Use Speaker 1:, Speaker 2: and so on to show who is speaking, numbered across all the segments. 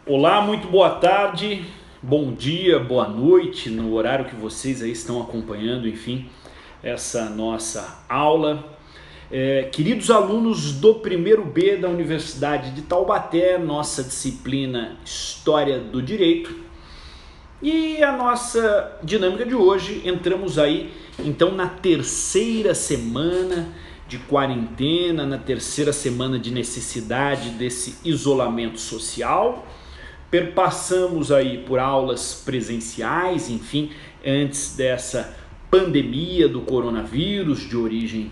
Speaker 1: Olá, muito boa tarde, bom dia, boa noite, no horário que vocês aí estão acompanhando, enfim, essa nossa aula. Queridos alunos do primeiro B da Universidade de Taubaté, nossa disciplina História do Direito. E a nossa dinâmica de hoje, entramos aí então na terceira semana de quarentena, na terceira semana de necessidade desse isolamento social. Perpassamos aí por aulas presenciais, enfim, antes dessa pandemia do coronavírus de origem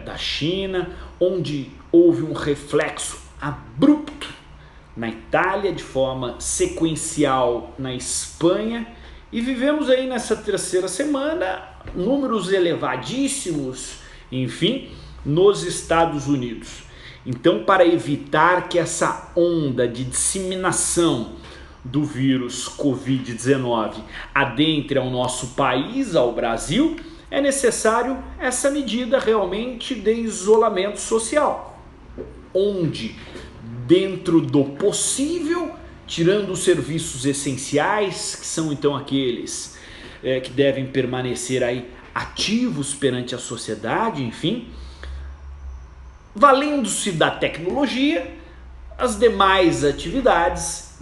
Speaker 1: da China, onde houve um reflexo abrupto na Itália, de forma sequencial na Espanha, e vivemos aí nessa terceira semana números elevadíssimos, enfim, nos Estados Unidos. Então, para evitar que essa onda de disseminação do vírus Covid-19 adentre ao nosso país, ao Brasil, é necessário essa medida realmente de isolamento social, onde, dentro do possível, tirando os serviços essenciais, que são então aqueles que devem permanecer aí ativos perante a sociedade, enfim, valendo-se da tecnologia, as demais atividades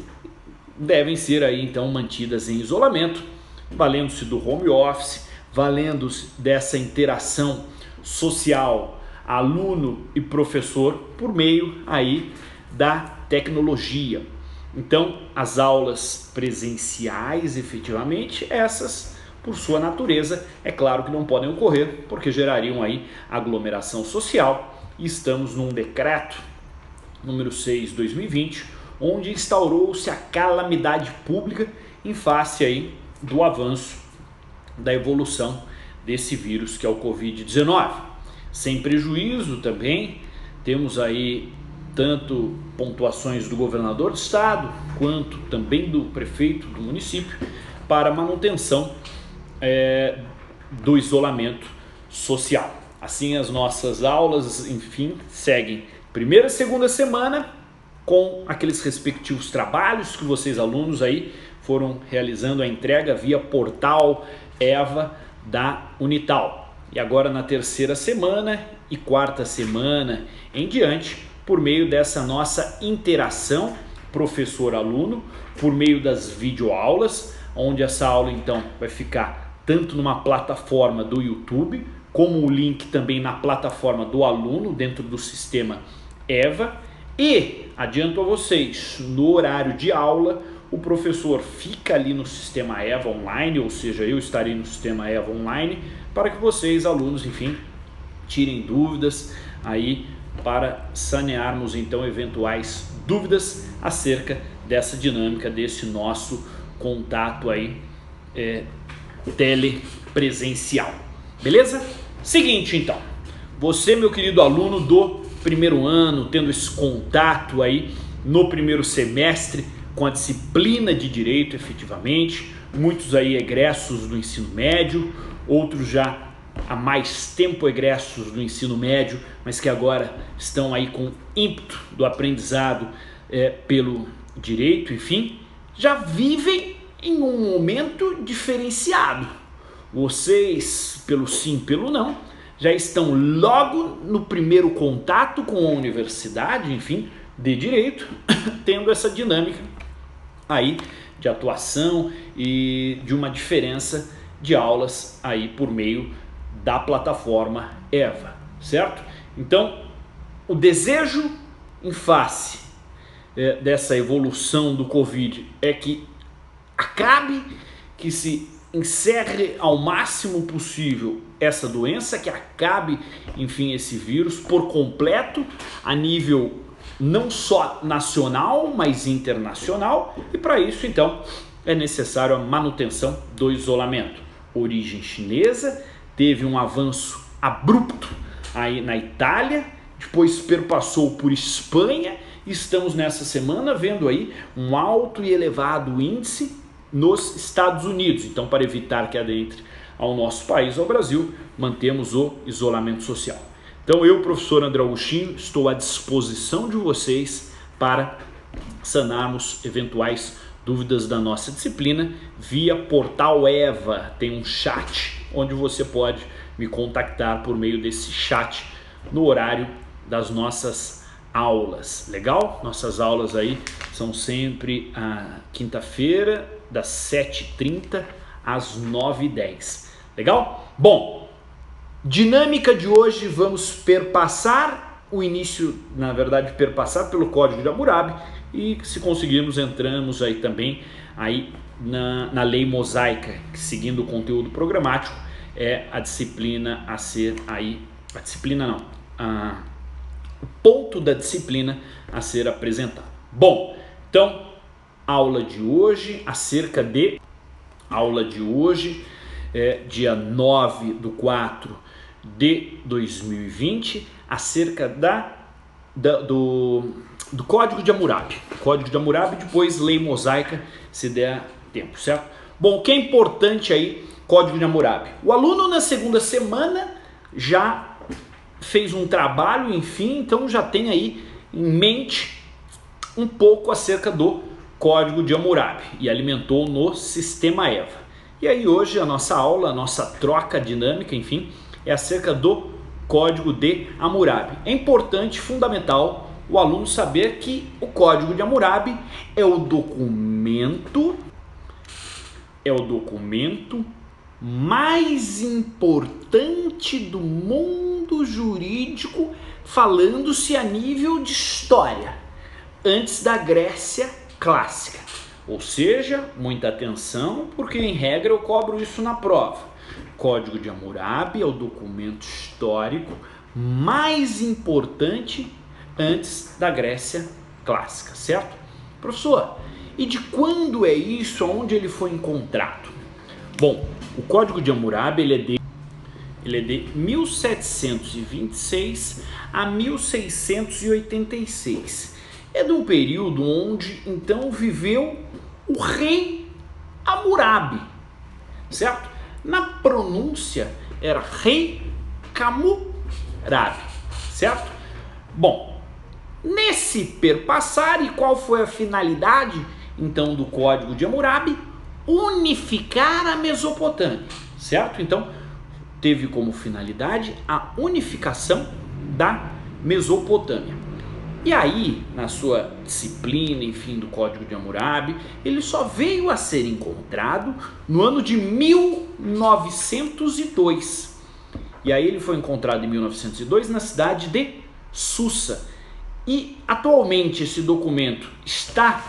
Speaker 1: devem ser aí então mantidas em isolamento, valendo-se do home office, valendo-se dessa interação social aluno e professor por meio aí da tecnologia. Então, as aulas presenciais, efetivamente, essas, por sua natureza, é claro que não podem ocorrer, porque gerariam aí aglomeração social. E estamos num decreto número 6/2020, onde instaurou-se a calamidade pública em face aí do avanço da evolução desse vírus que é o Covid-19. Sem prejuízo também, temos aí tanto pontuações do governador do estado, quanto também do prefeito do município, para manutenção do isolamento social. Assim, as nossas aulas, enfim, seguem primeira e segunda semana com aqueles respectivos trabalhos que vocês alunos aí foram realizando a entrega via portal EVA da Unital. E agora na terceira semana e quarta semana em diante, por meio dessa nossa interação professor-aluno, por meio das videoaulas, onde essa aula então vai ficar tanto numa plataforma do YouTube, como o link também na plataforma do aluno dentro do sistema EVA. E adianto a vocês, no horário de aula, o professor fica ali no sistema EVA online, ou seja, eu estarei no sistema EVA online, para que vocês, alunos, enfim, tirem dúvidas aí, para sanearmos então eventuais dúvidas acerca dessa dinâmica, desse nosso contato aí telepresencial. Beleza? Seguinte então, você, meu querido aluno do primeiro ano, tendo esse contato aí no primeiro semestre com a disciplina de direito efetivamente, muitos aí egressos do ensino médio, outros já há mais tempo egressos do ensino médio, mas que agora estão aí com ímpeto do aprendizado pelo direito, enfim, já vivem em um momento diferenciado. Vocês, pelo sim, pelo não, já estão logo no primeiro contato com a universidade, enfim, de direito, tendo essa dinâmica aí de atuação e de uma diferença de aulas aí por meio da plataforma EVA, certo? Então, o desejo em face dessa evolução do Covid é que acabe, que se encerre ao máximo possível essa doença, que acabe, enfim, esse vírus por completo, a nível não só nacional, mas internacional, e para isso, então, é necessário a manutenção do isolamento. Origem chinesa, teve um avanço abrupto aí na Itália, depois perpassou por Espanha, e estamos nessa semana vendo aí um alto e elevado índice nos Estados Unidos. Então, para evitar que adentre ao nosso país, ao Brasil, mantemos o isolamento social. Então, eu, professor André Augustinho, estou à disposição de vocês para sanarmos eventuais dúvidas da nossa disciplina via Portal Eva. Tem um chat onde você pode me contactar por meio desse chat no horário das nossas aulas. Legal? Nossas aulas aí são sempre a quinta-feira das 7h30 às 9h10. Legal? Bom, dinâmica de hoje, vamos perpassar o início, na verdade, perpassar pelo Código de Hammurabi, e se conseguirmos entramos aí também aí na lei mosaica, que, seguindo o conteúdo programático, é a disciplina a ser aí, a disciplina não, o ponto da disciplina a ser apresentado. Bom, então, aula de hoje, dia 9/4/2020, acerca do Código de Hammurabi. Código de Hammurabi, depois lei mosaica, se der tempo, certo? Bom, o que é importante aí, Código de Hammurabi? O aluno na segunda semana já fez um trabalho, enfim, então já tem aí em mente um pouco acerca do Código de Hammurabi e alimentou no sistema Eva. E aí hoje a nossa aula, a nossa troca dinâmica, enfim, é acerca do Código de Hammurabi. É importante, fundamental, o aluno saber que o Código de Hammurabi é o documento mais importante do mundo jurídico, falando-se a nível de história, antes da Grécia clássica. Ou seja, muita atenção, porque em regra eu cobro isso na prova. Código de Hammurabi é o documento histórico mais importante antes da Grécia clássica, certo? Professor, e de quando é isso? Onde ele foi encontrado? Bom, o Código de Hammurabi ele é de 1726 a 1686. É de um período onde então viveu o rei Hammurabi, certo? Na pronúncia era rei Hammurabi, certo? Bom, nesse perpassar, e qual foi a finalidade então do Código de Hammurabi? Unificar a Mesopotâmia, certo? Então teve como finalidade a unificação da Mesopotâmia. E aí, na sua disciplina, enfim, do Código de Hammurabi, ele só veio a ser encontrado no ano de 1902. E aí ele foi encontrado em 1902 na cidade de Susa. E atualmente esse documento está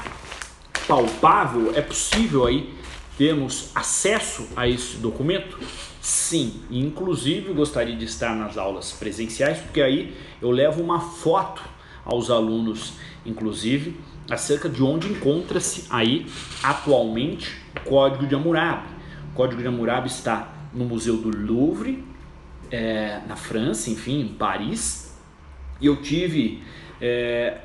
Speaker 1: palpável? É possível aí termos acesso a esse documento? Sim, inclusive gostaria de estar nas aulas presenciais, porque aí eu levo uma foto aos alunos, inclusive, acerca de onde encontra-se aí atualmente o Código de Hammurabi. O Código de Hammurabi está no Museu do Louvre, na França, enfim, em Paris, e eu tive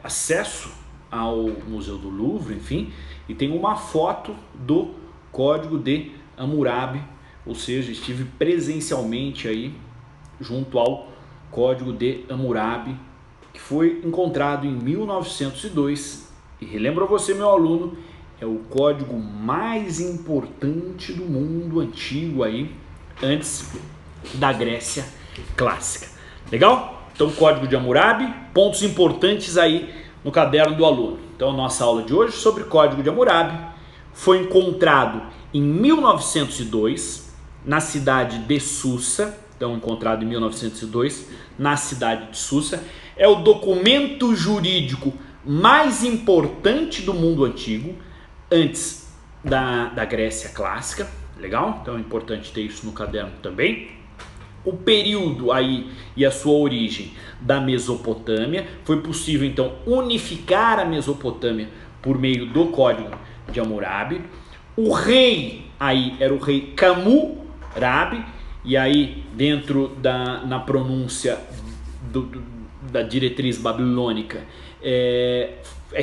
Speaker 1: acesso ao Museu do Louvre, enfim, e tenho uma foto do Código de Hammurabi, ou seja, estive presencialmente aí junto ao Código de Hammurabi, que foi encontrado em 1902, e relembro a você, meu aluno, é o código mais importante do mundo antigo aí, antes da Grécia clássica. Legal? Então, Código de Hammurabi, pontos importantes aí no caderno do aluno. Então, nossa aula de hoje sobre Código de Hammurabi foi encontrado em 1902 na cidade de Susa. Então, encontrado em 1902 na cidade de Susa. É o documento jurídico mais importante do mundo antigo, antes da Grécia clássica. Legal? Então é importante ter isso no caderno também. O período aí e a sua origem da Mesopotâmia. Foi possível então unificar a Mesopotâmia por meio do Código de Hammurabi. O rei aí era o rei Hammurabi, e aí dentro na pronúncia da diretriz babilônica é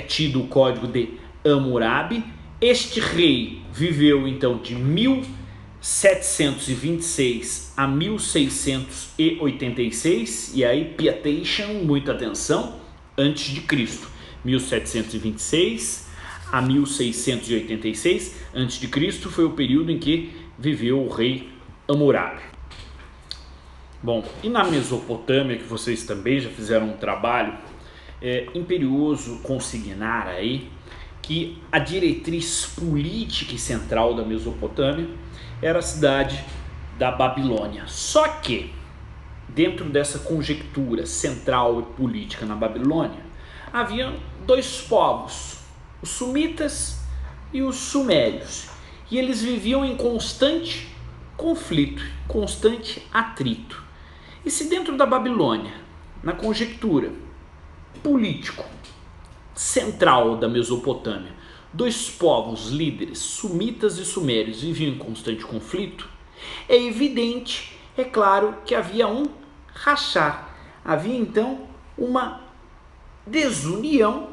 Speaker 1: tido o Código de Hammurabi. Este rei viveu então de 1726 a 1686, e aí, pietation, muita atenção, antes de Cristo. 1726 a 1686 a.C. foi o período em que viveu o rei Hammurabi. Bom, e na Mesopotâmia, que vocês também já fizeram um trabalho, é imperioso consignar aí que a diretriz política e central da Mesopotâmia era a cidade da Babilônia. Só que, dentro dessa conjectura central e política na Babilônia, havia dois povos, os sumitas e os sumérios, e eles viviam em constante conflito, constante atrito. E se dentro da Babilônia, na conjectura político central da Mesopotâmia, dois povos líderes, sumitas e sumérios, viviam em constante conflito, é evidente, é claro, que havia um rachar, havia então uma desunião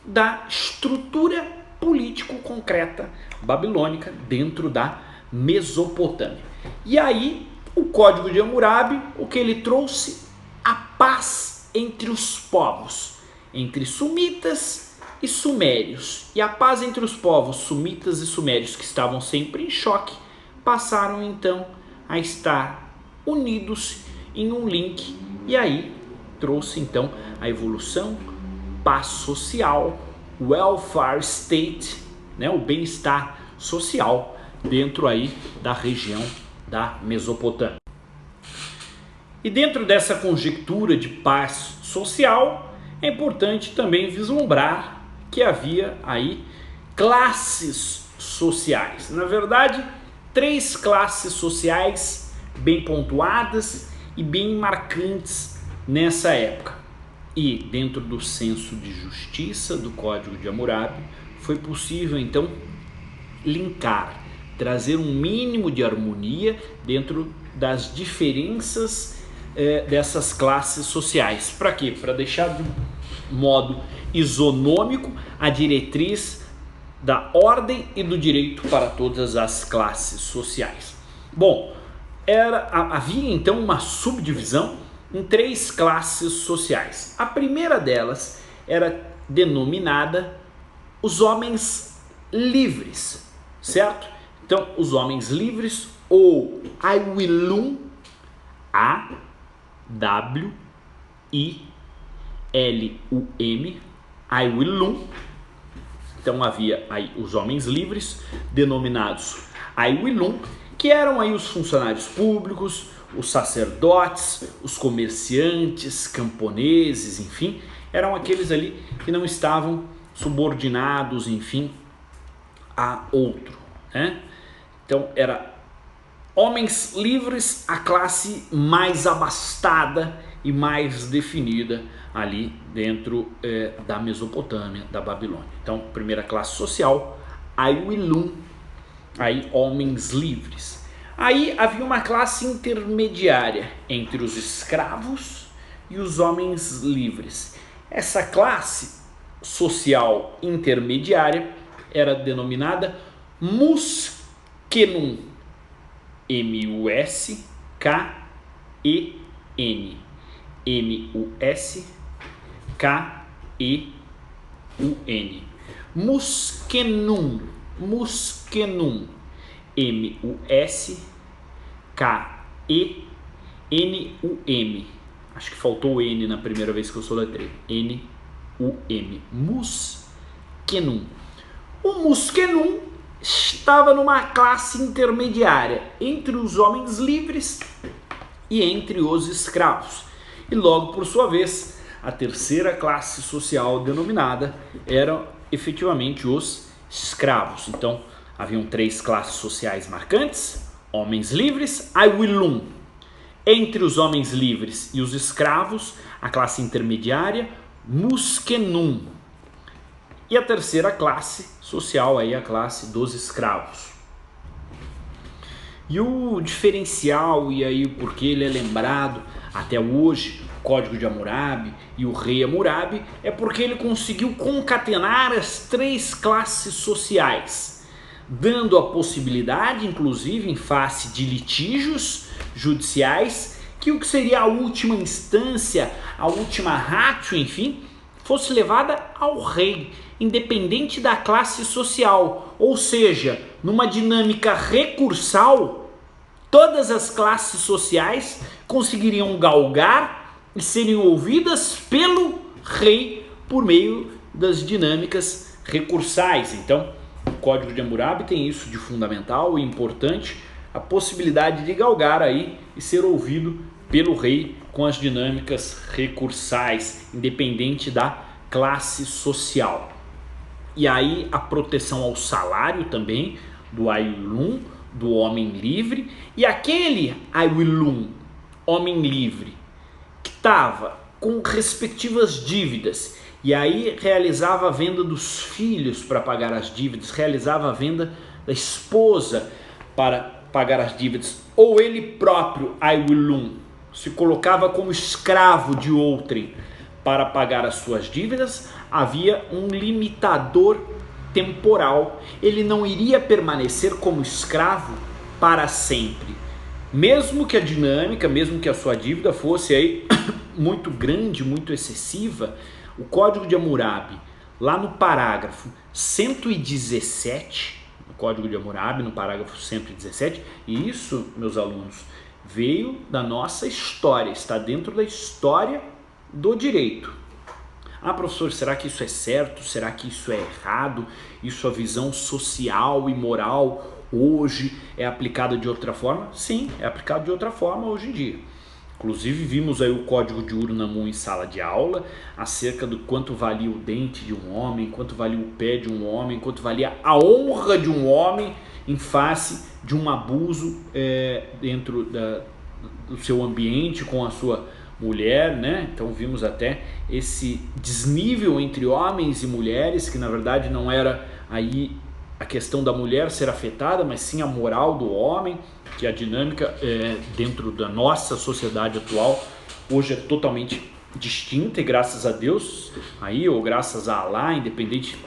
Speaker 1: da estrutura político concreta babilônica dentro da Mesopotâmia. E aí o Código de Hammurabi, o que ele trouxe? A paz entre os povos, entre sumitas e sumérios. E a paz entre os povos sumitas e sumérios, que estavam sempre em choque, passaram então a estar unidos em um link, e aí trouxe então a evolução, paz social, welfare state, né, o bem-estar social dentro aí da região da Mesopotâmia. E dentro dessa conjectura de paz social, é importante também vislumbrar que havia aí classes sociais. Na verdade, três classes sociais bem pontuadas e bem marcantes nessa época. E dentro do senso de justiça do Código de Hammurabi, foi possível então linkar, trazer um mínimo de harmonia dentro das diferenças dessas classes sociais. Para quê? Para deixar de modo isonômico a diretriz da ordem e do direito para todas as classes sociais. Bom, havia então uma subdivisão em três classes sociais. A primeira delas era denominada os homens livres, certo? Então, os homens livres, ou Aiwilum, A-W-I-L-U-M, Aiwilum. Então havia aí os homens livres, denominados Aiwilum, que eram aí os funcionários públicos, os sacerdotes, os comerciantes, camponeses, enfim, eram aqueles ali que não estavam subordinados, enfim, a outro, né? Então era homens livres, a classe mais abastada e mais definida ali dentro da Mesopotâmia, da Babilônia. Então, primeira classe social, Aiwilum, aí homens livres. Aí havia uma classe intermediária entre os escravos e os homens livres. Essa classe social intermediária era denominada Muskenum, M-U-S-K-E-N, M-U-S-K-E-U-N, Muskenum, Muskenum, M-U-S-K-E-N-U-M. Acho que faltou o N na primeira vez que eu soletrei. N-U-M. Muskenum. O Muskenum estava numa classe intermediária entre os homens livres e entre os escravos. E logo, por sua vez, a terceira classe social denominada eram efetivamente os escravos. Então, haviam três classes sociais marcantes: homens livres, Aiwilum. Entre os homens livres e os escravos, a classe intermediária, Muskenum. E a terceira classe social, aí, a classe dos escravos. E o diferencial, e aí porque ele é lembrado até hoje, o Código de Hammurabi e o rei Hammurabi, é porque ele conseguiu concatenar as três classes sociais, dando a possibilidade, inclusive em face de litígios judiciais, que o que seria a última instância, a última ratio, enfim, fosse levada ao rei, independente da classe social, ou seja, numa dinâmica recursal, todas as classes sociais conseguiriam galgar e serem ouvidas pelo rei por meio das dinâmicas recursais. Então, o Código de Hammurabi tem isso de fundamental e importante, a possibilidade de galgar aí e ser ouvido pelo rei com as dinâmicas recursais, independente da classe social. E aí a proteção ao salário também do Aiulum, do homem livre, e aquele Aiulum, homem livre, que estava com respectivas dívidas, e aí realizava a venda dos filhos para pagar as dívidas, realizava a venda da esposa para pagar as dívidas, ou ele próprio, Aiulum, se colocava como escravo de outrem para pagar as suas dívidas, havia um limitador temporal. Ele não iria permanecer como escravo para sempre. Mesmo que a dinâmica, mesmo que a sua dívida fosse aí muito grande, muito excessiva, o Código de Hammurabi, lá no parágrafo 117, no Código de Hammurabi, no parágrafo 117, e isso, meus alunos, veio da nossa história, está dentro da história do direito. Ah, professor, será que isso é certo? Será que isso é errado? Isso, a visão social e moral hoje é aplicada de outra forma? Sim, é aplicado de outra forma hoje em dia. Inclusive vimos aí o código de Ur-Nammu em sala de aula, acerca do quanto valia o dente de um homem, quanto valia o pé de um homem, quanto valia a honra de um homem em face de um abuso dentro do seu ambiente com a sua mulher, né? Então vimos até esse desnível entre homens e mulheres, que na verdade não era aí a questão da mulher ser afetada, mas sim a moral do homem, que a dinâmica dentro da nossa sociedade atual hoje é totalmente distinta, e graças a Deus, aí, ou graças a Allah, independente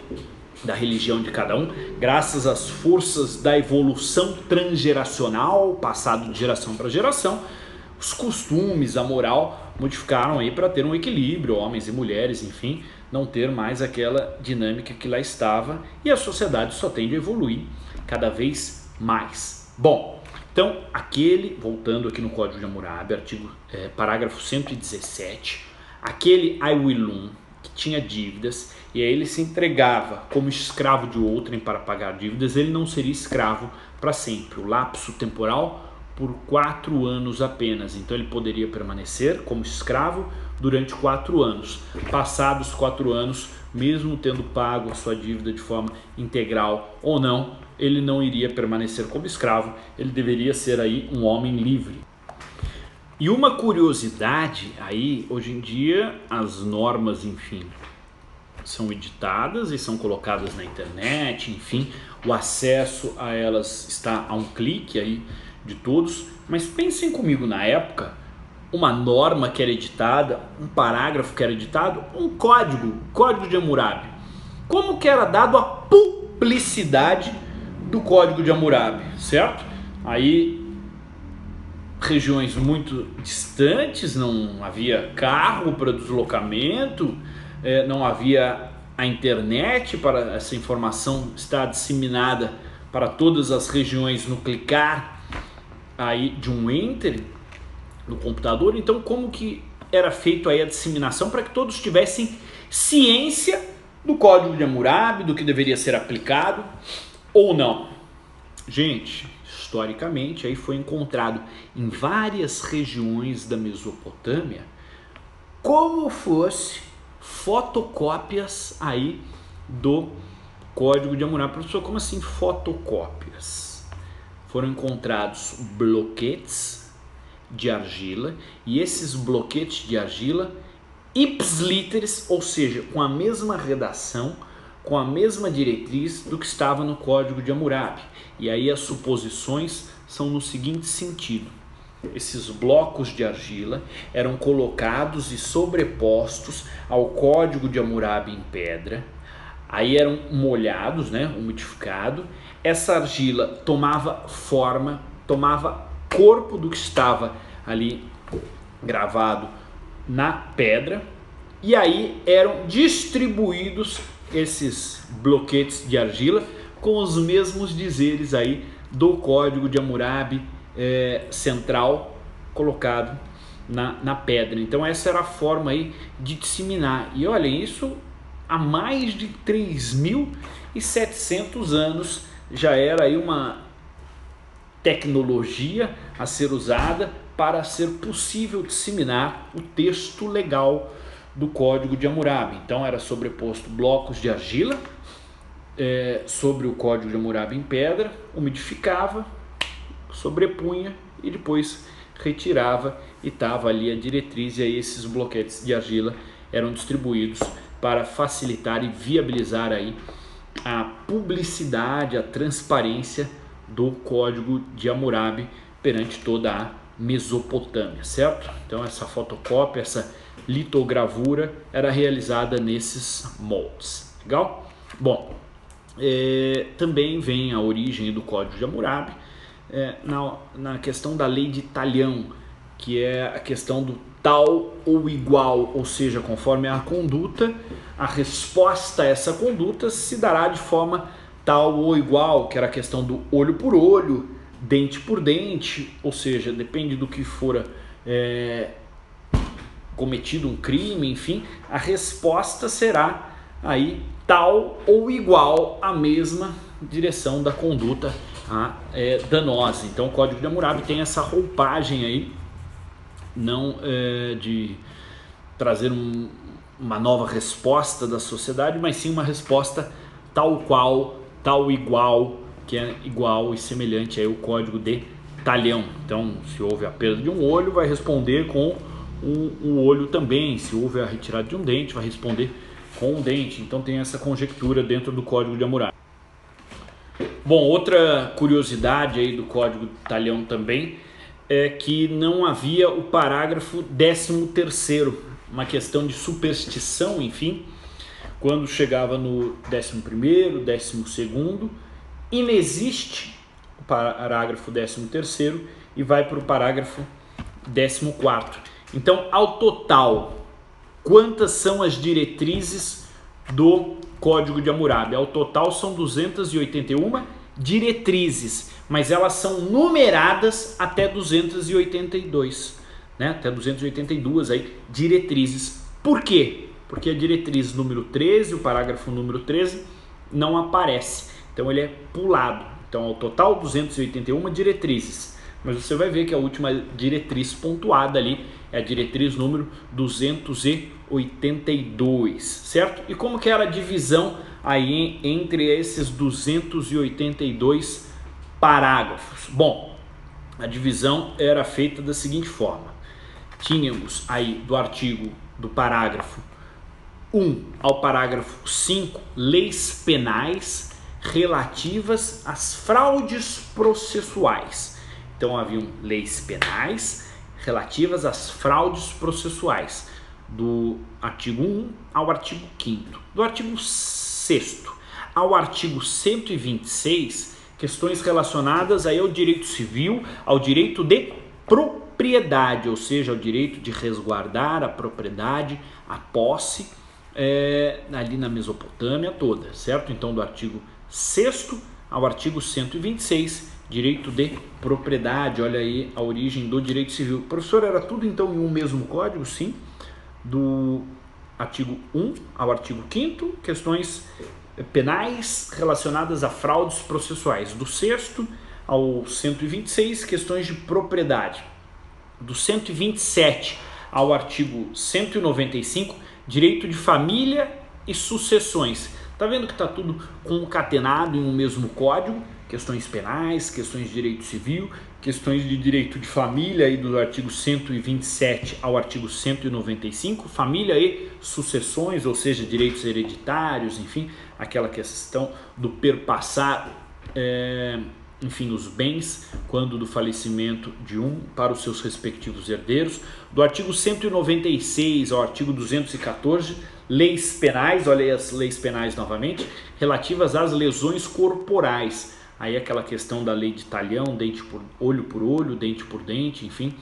Speaker 1: da religião de cada um, graças às forças da evolução transgeracional, passado de geração para geração, os costumes, a moral modificaram aí para ter um equilíbrio, homens e mulheres, enfim, não ter mais aquela dinâmica que lá estava, e a sociedade só tende a evoluir cada vez mais. Bom, então voltando aqui no Código de Hammurabi, parágrafo 117, aquele Aiulum que tinha dívidas, e aí ele se entregava como escravo de outrem para pagar dívidas, ele não seria escravo para sempre. O lapso temporal por 4 anos apenas, então ele poderia permanecer como escravo durante 4 anos. Passados 4 anos, mesmo tendo pago a sua dívida de forma integral ou não, ele não iria permanecer como escravo, ele deveria ser aí um homem livre. E uma curiosidade aí, hoje em dia as normas, enfim, são editadas e são colocadas na internet, enfim, o acesso a elas está a um clique aí de todos, mas pensem comigo, na época, uma norma que era editada, um parágrafo que era editado, um código de Hammurabi, como que era dado a publicidade do Código de Hammurabi, certo? Aí, regiões muito distantes, não havia carro para deslocamento, não havia a internet para essa informação estar disseminada para todas as regiões no clicar aí de um enter no computador. Então, como que era feito aí a disseminação para que todos tivessem ciência do Código de Hammurabi, do que deveria ser aplicado ou não? Gente, historicamente aí foi encontrado em várias regiões da Mesopotâmia como fosse fotocópias aí do Código de Hammurabi. Professor, como assim fotocópias? Foram encontrados bloquetes de argila, e esses bloquetes de argila ipsiliteres, ou seja, com a mesma redação, com a mesma diretriz do que estava no Código de Hammurabi. E aí as suposições são no seguinte sentido: esses blocos de argila eram colocados e sobrepostos ao Código de Hammurabi em pedra, aí eram molhados, né, umidificado, essa argila tomava forma, tomava corpo do que estava ali gravado na pedra, e aí eram distribuídos esses bloquetes de argila com os mesmos dizeres aí do Código de Hammurabi central colocado na pedra. Então essa era a forma aí de disseminar. E olhem, isso há mais de 3.700 anos já era aí uma tecnologia a ser usada para ser possível disseminar o texto legal do Código de Hammurabi. Então era sobreposto blocos de argila sobre o Código de Hammurabi em pedra, umidificava, sobrepunha e depois retirava, e estava ali a diretriz, e aí esses bloquetes de argila eram distribuídos para facilitar e viabilizar aí a publicidade, a transparência do Código de Hammurabi perante toda a Mesopotâmia, certo? Então essa fotocópia, essa litogravura era realizada nesses moldes. Legal? Bom, também vem a origem do Código de Hammurabi na questão da lei de Talião, que é a questão do tal ou igual, ou seja, conforme a conduta, a resposta a essa conduta se dará de forma tal ou igual, que era a questão do olho por olho, dente por dente, ou seja, depende do que for cometido um crime, enfim, a resposta será aí tal ou igual à mesma direção da conduta danosa. Então o Código de Hammurabi tem essa roupagem aí, não de trazer uma nova resposta da sociedade, mas sim uma resposta tal qual, tal igual, que é igual e semelhante aí ao Código de Talião. Então, se houve a perda de um olho, vai responder com um olho também. Se houve a retirada de um dente, vai responder com um dente. Então tem essa conjectura dentro do Código de Hammurabi. Bom, outra curiosidade aí do Código de Talião também é que não havia o parágrafo 13º, uma questão de superstição, enfim. Quando chegava no 11º, 12º, inexiste o parágrafo 13º e vai para o parágrafo 14º. Então, ao total, quantas são as diretrizes do Código de Hammurabi? Ao total são 281 diretrizes, mas elas são numeradas até 282, né? Até 282 aí, diretrizes. Por quê? Porque a diretriz número 13, o parágrafo número 13, não aparece. Então ele é pulado. Então ao total 281 diretrizes. Mas você vai ver que a última diretriz pontuada ali é a diretriz número 282, certo? E como que era a divisão aí entre esses 282 parágrafos? Bom, a divisão era feita da seguinte forma. Tínhamos aí do parágrafo 1 ao parágrafo 5, leis penais relativas às fraudes processuais. Então haviam leis penais relativas às fraudes processuais, do artigo 1 ao artigo 5º. Do artigo 6º ao artigo 126, questões relacionadas aí ao direito civil, ao direito de propriedade, ou seja, ao direito de resguardar a propriedade, a posse, ali na Mesopotâmia toda, certo? Então do artigo 6º ao artigo 126, direito de propriedade. Olha aí a origem do direito civil. Professor, era tudo então em um mesmo código? Sim. Do artigo 1 ao artigo 5º, questões penais relacionadas a fraudes processuais. Do 6º ao 126, questões de propriedade. Do 127 ao artigo 195, direito de família e sucessões. Tá vendo que está tudo concatenado em um mesmo código? Questões penais, questões de direito civil, questões de direito de família, aí do artigo 127 ao artigo 195, família e sucessões, ou seja, direitos hereditários, enfim, aquela questão do perpassar, enfim, os bens quando do falecimento de um para os seus respectivos herdeiros. Do artigo 196 ao artigo 214, leis penais, olha aí as leis penais novamente, relativas às lesões corporais. Aí aquela questão da lei de Talião, olho por olho, dente por dente, enfim.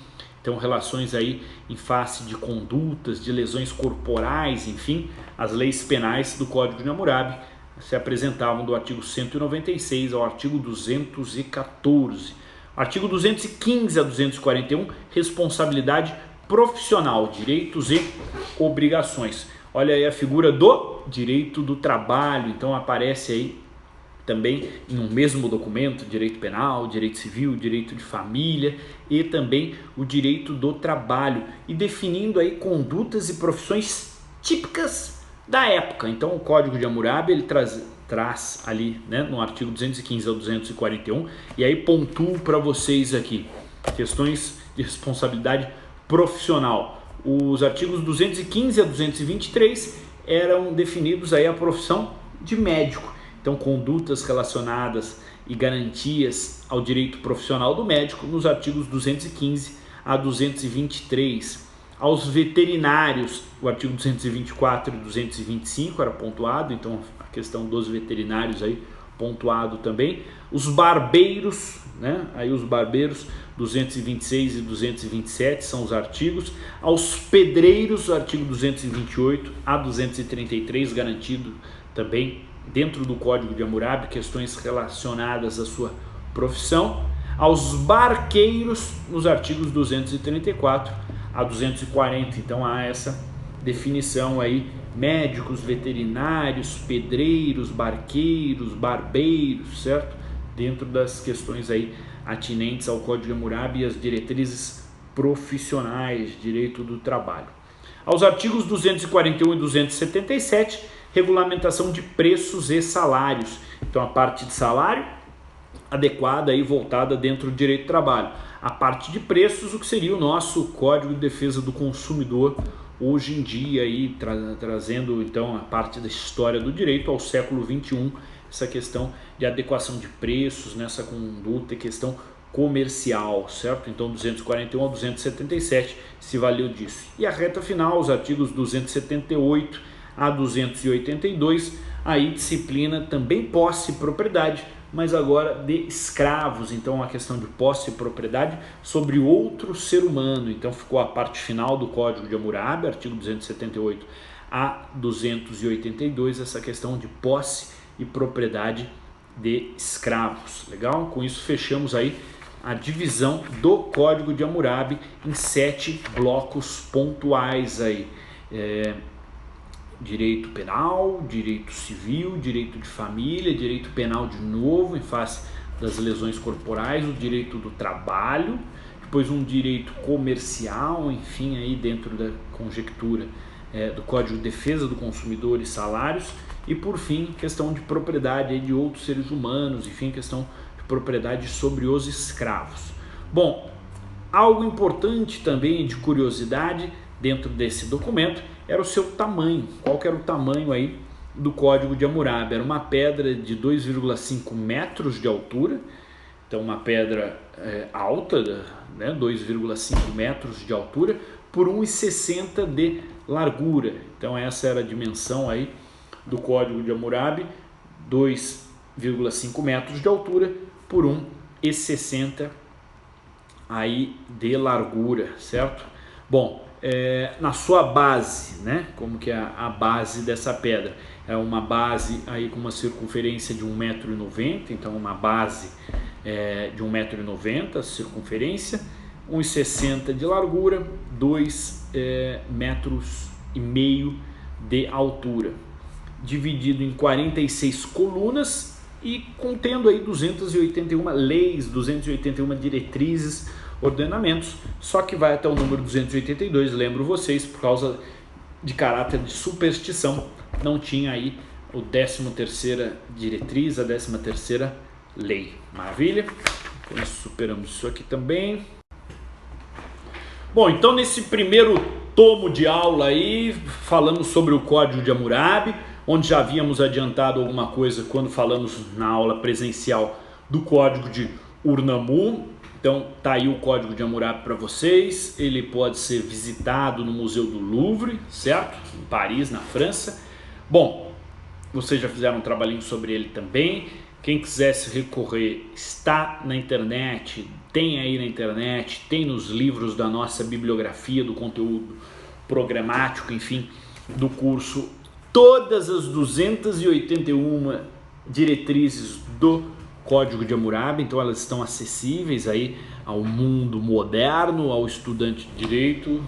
Speaker 1: Então, relações aí em face de condutas, de lesões corporais, enfim, as leis penais do Código de Hammurabi se apresentavam do artigo 196 ao artigo 214. Artigo 215 a 241, responsabilidade profissional, direitos e obrigações. Olha aí a figura do direito do trabalho, então aparece aí também em um mesmo documento, direito penal, direito civil, direito de família e também o direito do trabalho, e definindo aí condutas e profissões típicas da época. Então o Código de Hammurabi ele traz ali, né, no artigo 215 ao 241, e aí pontuo para vocês aqui questões de responsabilidade profissional. Os artigos 215 a 223 eram definidos aí a profissão de médico. Então, condutas relacionadas e garantias ao direito profissional do médico nos artigos 215 a 223. Aos veterinários, o artigo 224 e 225 era pontuado, então a questão dos veterinários aí pontuado também. Os barbeiros, né? Aí os barbeiros 226 e 227 são os artigos. Aos pedreiros, o artigo 228 a 233 garantido também dentro do Código de Hammurabi, questões relacionadas à sua profissão. Aos barqueiros, nos artigos 234 a 240, então há essa definição aí, médicos, veterinários, pedreiros, barqueiros, barbeiros, certo? Dentro das questões aí atinentes ao Código de Hammurabi e as diretrizes profissionais, direito do trabalho. Aos artigos 241 e 277, regulamentação de preços e salários. Então a parte de salário adequada e voltada dentro do direito do trabalho. A parte de preços, o que seria o nosso Código de Defesa do Consumidor hoje em dia, aí, trazendo então a parte da história do direito ao século XXI, essa questão de adequação de preços nessa conduta e questão comercial, certo? Então 241 a 277 se valeu disso. E a reta final, os artigos 278 a 282, aí disciplina também posse e propriedade, mas agora de escravos. Então a questão de posse e propriedade sobre outro ser humano. Então ficou a parte final do Código de Hammurabi, artigo 278 a 282, essa questão de posse e propriedade de escravos. Legal? Com isso fechamos aí a divisão do Código de Hammurabi em 7 blocos pontuais aí. Direito penal, direito civil, direito de família, direito penal de novo em face das lesões corporais, o direito do trabalho, depois um direito comercial, enfim, aí dentro da conjectura do Código de Defesa do Consumidor e salários, e por fim, questão de propriedade aí de outros seres humanos, enfim, questão de propriedade sobre os escravos. Bom, algo importante também de curiosidade dentro desse documento era o seu tamanho. Qual que era o tamanho aí do Código de Hammurabi? Era uma pedra de 2,5 metros de altura, então uma pedra alta, né, 2,5 metros de altura por 1,60 de largura. Então essa era a dimensão aí do Código de Hammurabi, 2,5 metros de altura por 1,60 aí de largura, certo? Bom, na sua base, né? Como que é a base dessa pedra? É uma base aí com uma circunferência de 1,90 m, então uma base de 1,90 m, circunferência, 1,60 de largura, 2,5 metros de altura, dividido em 46 colunas e contendo aí 281 leis, 281 diretrizes, ordenamentos, só que vai até o número 282, lembro vocês, por causa de caráter de superstição, não tinha aí o 13ª diretriz, a 13ª lei. Maravilha? Com isso superamos isso aqui também. Bom, então nesse primeiro tomo de aula aí, falamos sobre o Código de Hammurabi, onde já havíamos adiantado alguma coisa quando falamos na aula presencial do Código de Ur-Nammu. Então tá aí o Código de Hammurabi para vocês, ele pode ser visitado no Museu do Louvre, certo? Em Paris, na França. Bom, vocês já fizeram um trabalhinho sobre ele também, Quem quisesse recorrer, está na internet, tem aí na internet, tem nos livros da nossa bibliografia do conteúdo programático, enfim, do curso, todas as 281 diretrizes do Código de Hammurabi. Então elas estão acessíveis aí ao mundo moderno, ao estudante de direito.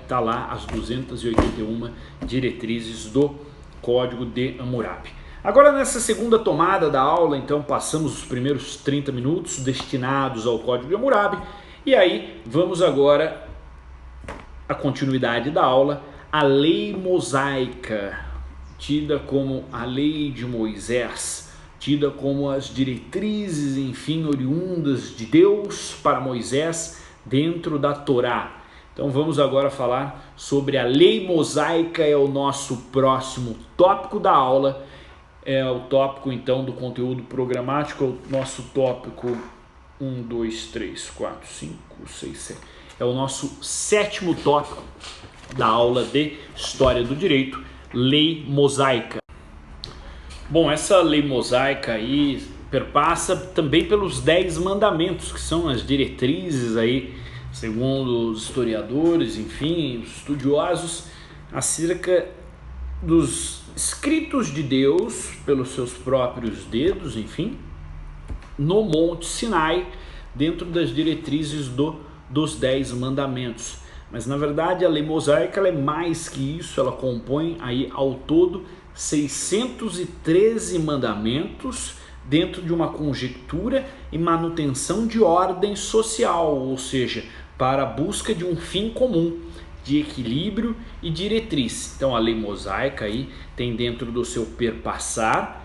Speaker 1: Tá lá as 281 diretrizes do Código de Hammurabi. Agora, nessa segunda tomada da aula, então passamos os primeiros 30 minutos destinados ao Código de Hammurabi, e aí vamos agora a continuidade da aula, a lei mosaica, tida como a lei de Moisés, tida como as diretrizes, enfim, oriundas de Deus para Moisés dentro da Torá. Então vamos agora falar sobre a lei mosaica, é o nosso próximo tópico da aula, é o tópico então do conteúdo programático, é o nosso tópico 1, 2, 3, 4, 5, 6, 7. É o nosso sétimo tópico da aula de História do Direito, lei mosaica. Bom, essa lei mosaica aí perpassa também pelos 10 mandamentos, que são as diretrizes aí, segundo os historiadores, enfim, os estudiosos, acerca dos escritos de Deus pelos seus próprios dedos, enfim, no Monte Sinai, dentro das diretrizes dos 10 mandamentos. Mas na verdade a lei mosaica ela é mais que isso, ela compõe aí ao todo 613 mandamentos dentro de uma conjectura e manutenção de ordem social, ou seja, para a busca de um fim comum, de equilíbrio e diretriz. Então a lei mosaica aí tem dentro do seu perpassar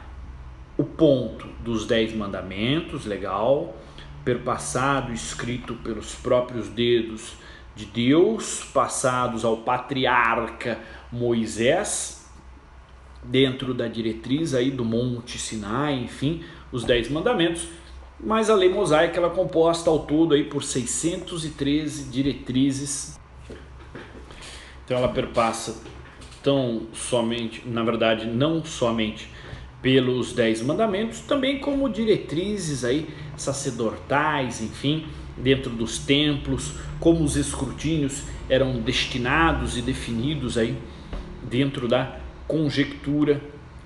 Speaker 1: o ponto dos 10 mandamentos, legal, perpassado, escrito pelos próprios dedos de Deus, passados ao patriarca Moisés, dentro da diretriz aí do Monte Sinai, enfim, os 10 mandamentos. Mas a lei mosaica ela é composta ao todo aí por 613 diretrizes. Então ela perpassa não somente pelos 10 mandamentos, também como diretrizes aí sacerdotais, enfim, dentro dos templos, como os escrutínios eram destinados e definidos aí dentro da conjectura,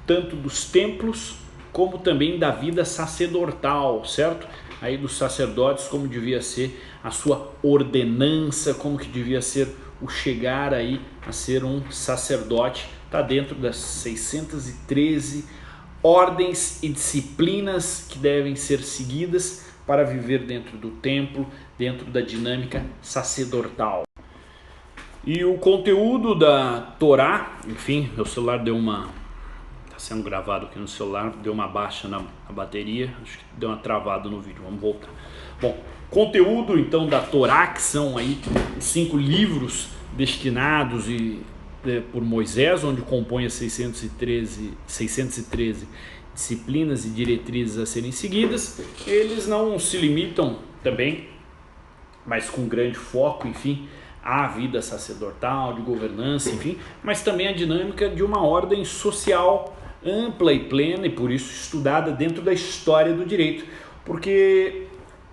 Speaker 1: tanto dos templos como também da vida sacerdotal, certo? Aí dos sacerdotes, como devia ser a sua ordenança, como que devia ser o chegar aí a ser um sacerdote, está dentro das 613 ordens e disciplinas que devem ser seguidas para viver dentro do templo, dentro da dinâmica sacerdotal. E o conteúdo da Torá, enfim, meu celular está sendo gravado aqui no celular, deu uma baixa na bateria, acho que deu uma travada no vídeo, vamos voltar. Bom, conteúdo então da Torá, que são aí os 5 livros destinados por Moisés, onde compõe as 613 disciplinas e diretrizes a serem seguidas. Eles não se limitam também, mas com grande foco, enfim, à vida sacerdotal, de governança, enfim, mas também a dinâmica de uma ordem social ampla e plena, e por isso estudada dentro da história do direito, porque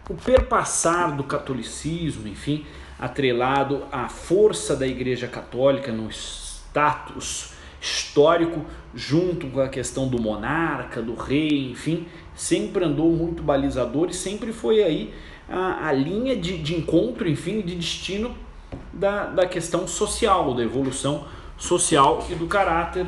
Speaker 1: o perpassar do catolicismo, enfim, atrelado à força da Igreja Católica no status histórico, junto com a questão do monarca, do rei, enfim, sempre andou muito balizador e sempre foi aí a linha de encontro, enfim, de destino da questão social, da evolução social e do caráter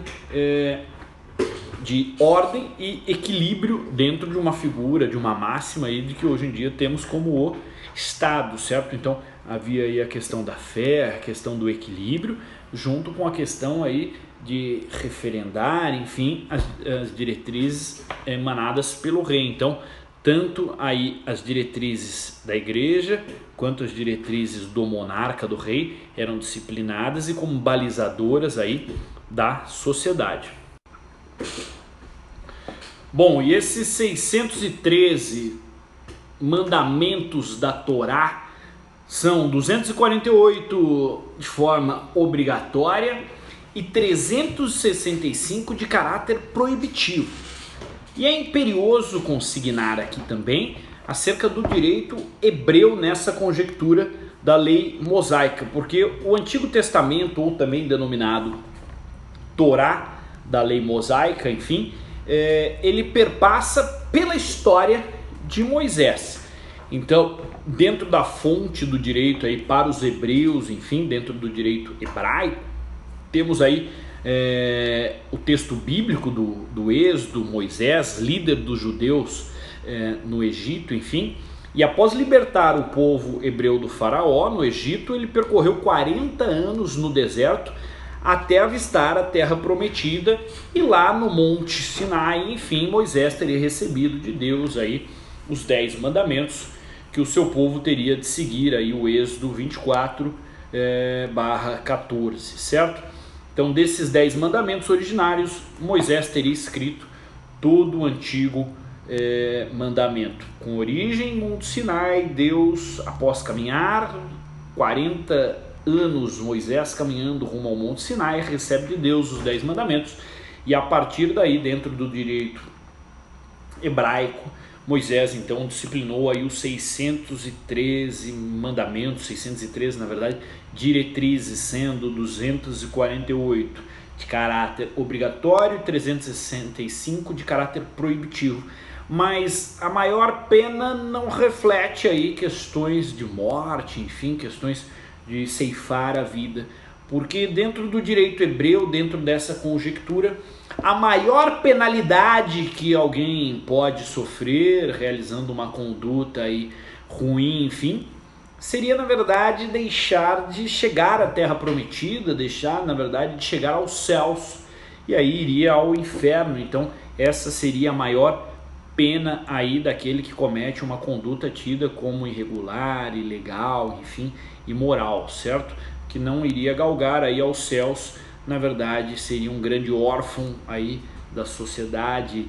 Speaker 1: de ordem e equilíbrio dentro de uma figura, de uma máxima aí de que hoje em dia temos como o Estado, certo? Então havia aí a questão da fé, a questão do equilíbrio, junto com a questão aí de referendar, enfim, as diretrizes emanadas pelo rei. Então, tanto aí as diretrizes da igreja, quanto as diretrizes do monarca, do rei, eram disciplinadas e como balizadoras aí da sociedade. Bom, e esses 613 mandamentos da Torá são 248 de forma obrigatória e 365 de caráter proibitivo. E é imperioso consignar aqui também acerca do direito hebreu nessa conjectura da lei mosaica, porque o Antigo Testamento, ou também denominado Torá da lei mosaica, enfim, ele perpassa pela história de Moisés. Então, dentro da fonte do direito aí para os hebreus, enfim, dentro do direito hebraico, temos aí o texto bíblico do Êxodo, Moisés, líder dos judeus no Egito, enfim, e após libertar o povo hebreu do faraó no Egito, ele percorreu 40 anos no deserto até avistar a terra prometida, e lá no Monte Sinai, enfim, Moisés teria recebido de Deus aí os 10 mandamentos que o seu povo teria de seguir, aí o Êxodo 24/14, certo? Então, desses 10 mandamentos originários, Moisés teria escrito todo o antigo mandamento. Com origem em Monte Sinai, Deus, após caminhar 40 anos, Moisés caminhando rumo ao Monte Sinai, recebe de Deus os 10 mandamentos, e a partir daí, dentro do direito hebraico, Moisés então disciplinou aí os 613 mandamentos, 613 na verdade, diretrizes, sendo 248 de caráter obrigatório e 365 de caráter proibitivo. Mas a maior pena não reflete aí questões de morte, enfim, questões de ceifar a vida, porque dentro do direito hebreu, dentro dessa conjectura, a maior penalidade que alguém pode sofrer realizando uma conduta aí ruim, enfim, seria na verdade deixar de chegar à terra prometida, deixar na verdade de chegar aos céus, e aí iria ao inferno. Então essa seria a maior pena aí daquele que comete uma conduta tida como irregular, ilegal, enfim, imoral, certo? Que não iria galgar aí aos céus, na verdade seria um grande órfão aí da sociedade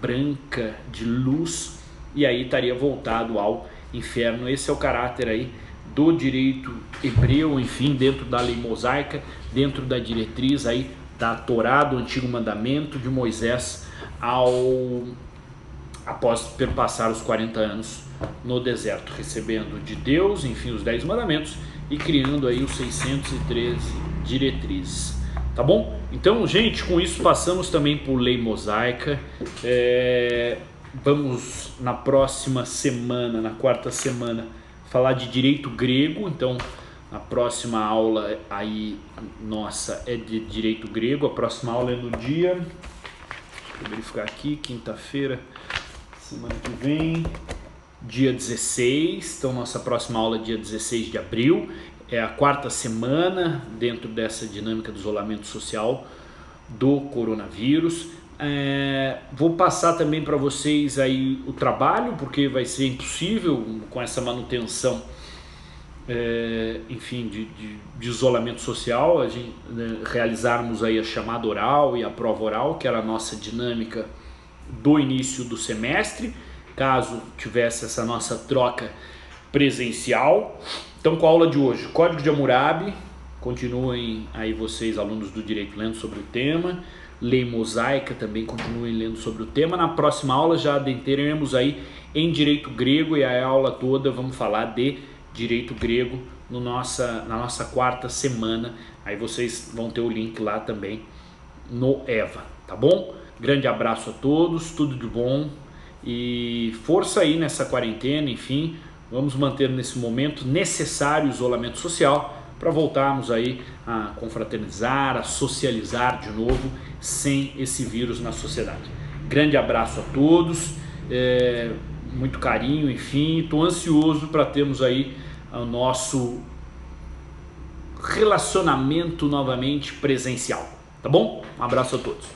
Speaker 1: branca de luz, e aí estaria voltado ao inferno. Esse é o caráter aí do direito hebreu, enfim, dentro da lei mosaica, dentro da diretriz aí da Torá, do Antigo Mandamento de Moisés, após perpassar os 40 anos no deserto, recebendo de Deus, enfim, os 10 mandamentos e criando aí os 613 diretrizes. Tá bom? Então, gente, com isso passamos também por lei mosaica. Vamos na próxima semana, na quarta semana, falar de direito grego. Então, a próxima aula aí nossa é de direito grego. A próxima aula é no dia, deixa eu verificar aqui, quinta-feira, semana que vem, dia 16. Então, nossa próxima aula é dia 16 de abril. É a quarta semana dentro dessa dinâmica do isolamento social do coronavírus. Vou passar também para vocês aí o trabalho, porque vai ser impossível com essa manutenção, enfim, de isolamento social, a gente, realizarmos aí a chamada oral e a prova oral, que era a nossa dinâmica do início do semestre, caso tivesse essa nossa troca presencial. Então, com a aula de hoje, Código de Hammurabi, continuem aí vocês, alunos do direito, lendo sobre o tema. Lei mosaica também continuem lendo sobre o tema. Na próxima aula já adentraremos aí em direito grego, e a aula toda vamos falar de direito grego na nossa quarta semana. Aí vocês vão ter o link lá também no EVA, tá bom? Grande abraço a todos, tudo de bom e força aí nessa quarentena, enfim. Vamos manter nesse momento necessário isolamento social para voltarmos aí a confraternizar, a socializar de novo sem esse vírus na sociedade. Grande abraço a todos, muito carinho, enfim, estou ansioso para termos aí o nosso relacionamento novamente presencial, tá bom? Um abraço a todos.